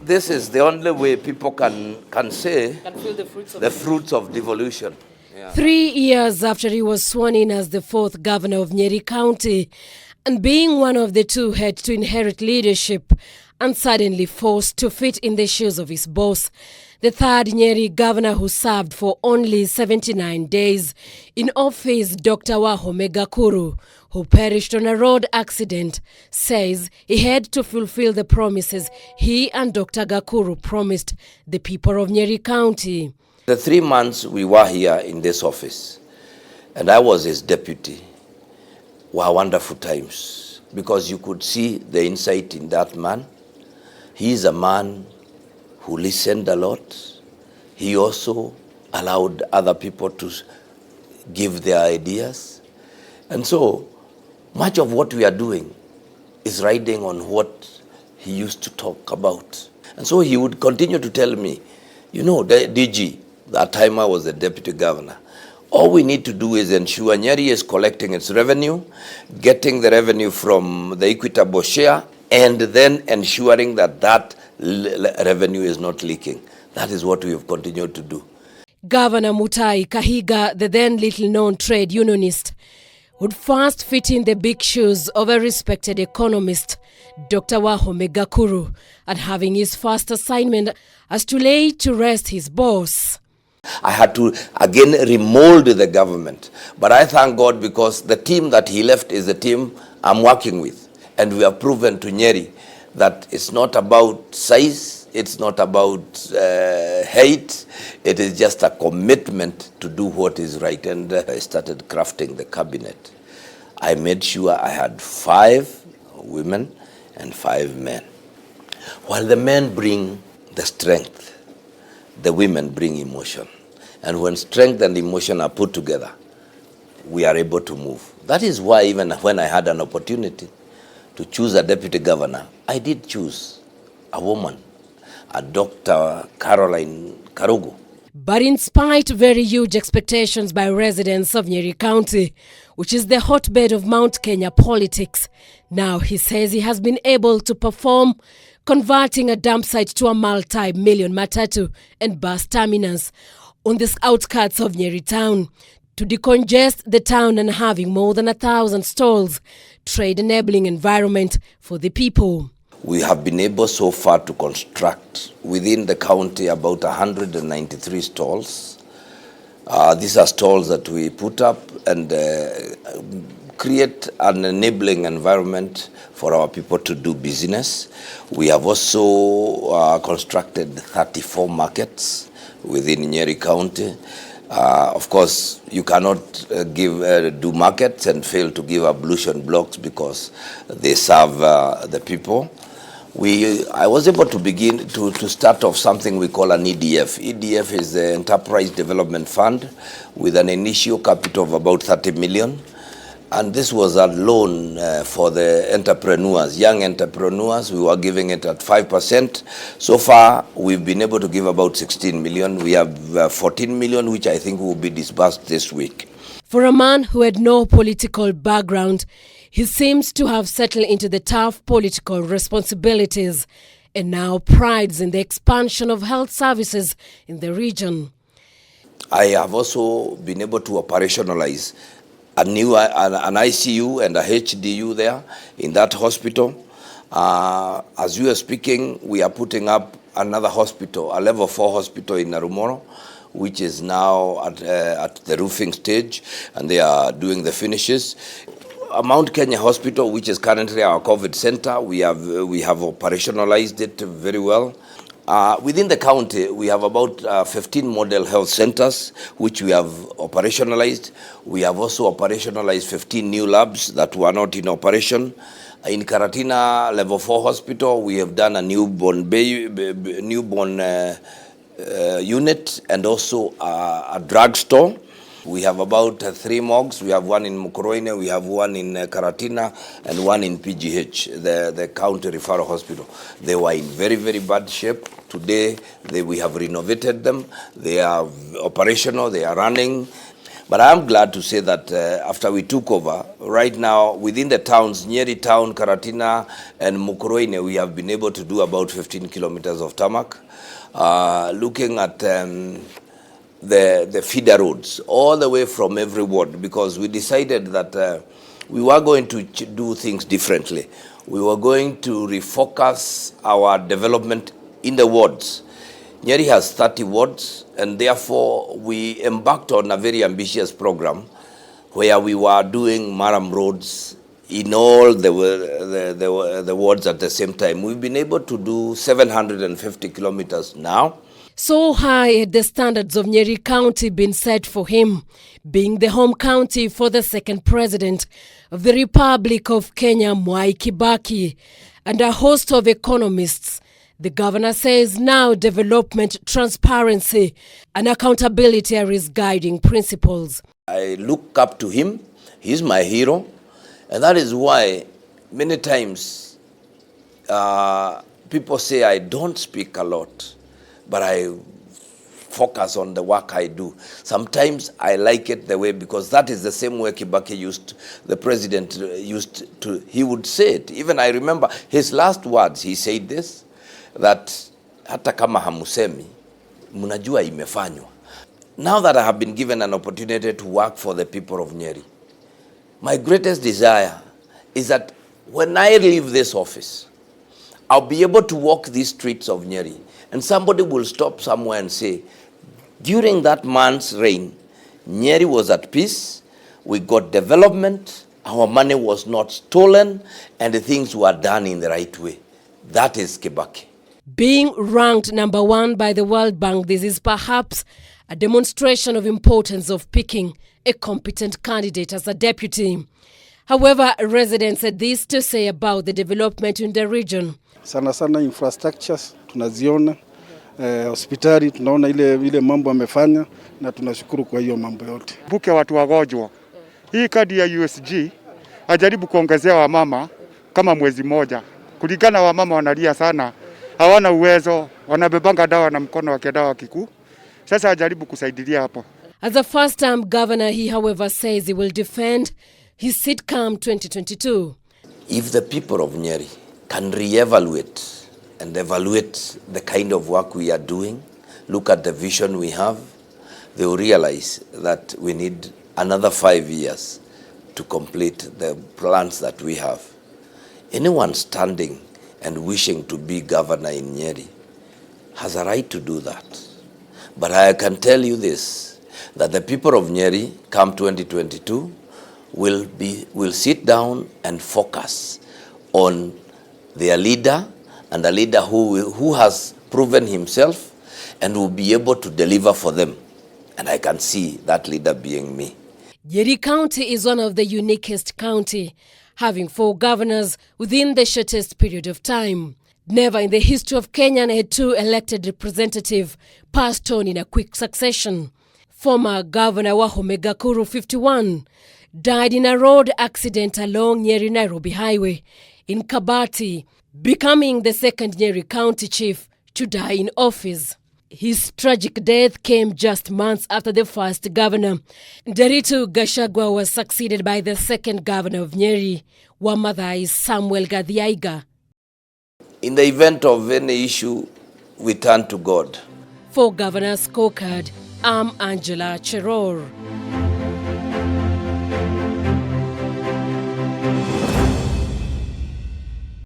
this is the only way people can say feel the fruits of devolution. Yeah. 3 years after he was sworn in as the 4th governor of Nyeri County, and being one of the 2 had to inherit leadership and suddenly forced to fit in the shoes of his boss, the 3rd Nyeri governor, who served for only 79 days in office, Dr. Wahome Gakuru, who perished on a road accident, says he had to fulfill the promises he and Dr. Gakuru promised the people of Nyeri County. The 3 months we were here in this office, and I was his deputy, were wonderful times, because you could see the insight in that man. He is a man who listened a lot. He also allowed other people to give their ideas. And so much of what we are doing is riding on what he used to talk about. And so he would continue to tell me, you know, the DG, that time I was the deputy governor, all we need to do is ensure Nyeri is collecting its revenue, getting the revenue from the equitable share, and then ensuring that that revenue is not leaking. That is what we have continued to do. Governor Mutahi Kahiga, the then little-known trade unionist, would first fit in the big shoes of a respected economist, Dr. Wahome Gakuru, and having his first assignment as to lay to rest his boss. I had to again remold the government, but I thank God because the team that he left is the team I'm working with. And we have proven to Nyeri that it's not about size, it's not about hate, it is just a commitment to do what is right. And I started crafting the cabinet. I made sure I had 5 women and 5 men. While the men bring the strength, the women bring emotion. And when strength and emotion are put together, we are able to move. That is why even when I had an opportunity to choose a deputy governor, I did choose a woman, a Dr. Caroline Karugu. But in spite of very huge expectations by residents of Nyeri County, which is the hotbed of Mount Kenya politics, now he says he has been able to perform, converting a dump site to a multi-million matatu and bus terminus on the outskirts of Nyeri Town, to decongest the town and having more than 1,000 stalls, trade-enabling environment for the people. We have been able so far to construct within the county about 193 stalls. These are stalls that we put up and create an enabling environment for our people to do business. We have also constructed 34 markets within Nyeri County. Of course, you cannot do markets and fail to give ablution blocks because they serve the people. I was able to begin to start off something we call an EDF. EDF is the Enterprise Development Fund with an initial capital of about 30 million. And this was a loan for the entrepreneurs, young entrepreneurs. We were giving it at 5%. So far, we've been able to give about 16 million. We have 14 million, which I think will be disbursed this week. For a man who had no political background, he seems to have settled into the tough political responsibilities and now prides in the expansion of health services in the region. I have also been able to operationalize an ICU and a HDU there in that hospital. As you are speaking, we are putting up another hospital, a level 4 hospital in Narumoro, which is now at the roofing stage, and they are doing the finishes. Mount Kenya Hospital, which is currently our COVID center, we have operationalized it very well. Within the county, we have about 15 model health centers, which we have operationalized. We have also operationalized 15 new labs that were not in operation. In Karatina Level 4 Hospital, we have done a newborn unit and also a drugstore. We have about 3 morgues. We have one in Mukoroine, we have one in Karatina, and one in PGH, the county referral hospital. They were in very, very bad shape. Today, we have renovated them. They are operational, they are running. But I'm glad to say that after we took over, right now within the towns, Nyeri Town, Karatina and Mukurweini, we have been able to do about 15 kilometers of tarmac. Looking at the feeder roads all the way from every ward, because we decided that we were going to do things differently. We were going to refocus our development in the wards. Nyeri has 30 wards, and therefore we embarked on a very ambitious program where we were doing Maram roads in all the wards at the same time. We've been able to do 750 kilometers now. So high had the standards of Nyeri County been set for him, being the home county for the second president of the Republic of Kenya, Mutahi Kahiga, and a host of economists. The governor says now development, transparency and accountability are his guiding principles. I look up to him. He's my hero. And that is why many times people say I don't speak a lot, but I focus on the work I do. Sometimes I like it the way, because that is the same way the president used to, he would say it. Even I remember his last words, he said this, that hata kama hamusemi, mnajua imefanywa. Now that I have been given an opportunity to work for the people of Nyeri, my greatest desire is that when I leave this office, I'll be able to walk these streets of Nyeri, and somebody will stop somewhere and say, during that man's reign, Nyeri was at peace, we got development, our money was not stolen, and the things were done in the right way. That is Kibaki. Being ranked number 1 by the World Bank, this is perhaps a demonstration of importance of picking a competent candidate as a deputy. However, residents had this to say about the development in the region. Sana infrastructures tunaziona, hospitali tunaona ile mambo amefanya, na tunashukuru kwa hiyo mambo yote. Buke watu wagonjwa. Hii kadi ya USG ajaribu kuongezea wamama kama mwezi moja. Kulingana wamama wanalia sana, hawana uwezo, wanabebanga dawa na mkono wa dawa kikuu. Sasa ajaribu kusaidia hapo. As a first-time governor, he however says he will defend his seat come 2022. If the people of Nyeri can re-evaluate and evaluate the kind of work we are doing, look at the vision we have, they will realize that we need another 5 years to complete the plans that we have. Anyone standing and wishing to be governor in Nyeri has a right to do that. But I can tell you this, that the people of Nyeri, come 2022, will sit down and focus on their leader, and a leader who has proven himself and will be able to deliver for them. And I can see that leader being me. Nyeri County is one of the uniquest county, having 4 governors within the shortest period of time. Never in the history of Kenya had 2 elected representatives passed on in a quick succession. Former Governor Wahome Gakuru, 51, died in a road accident along Nyeri-Nairobi Highway in Kabati, becoming the second Nyeri County chief to die in office. His tragic death came just months after the first governor. Nyeri Gachagua was succeeded by the second governor of Nyeri, Wamadhai's Samuel Gathiaiga. In the event of any issue, we turn to God. For Governor's Scorecard, I'm Angela Cheror.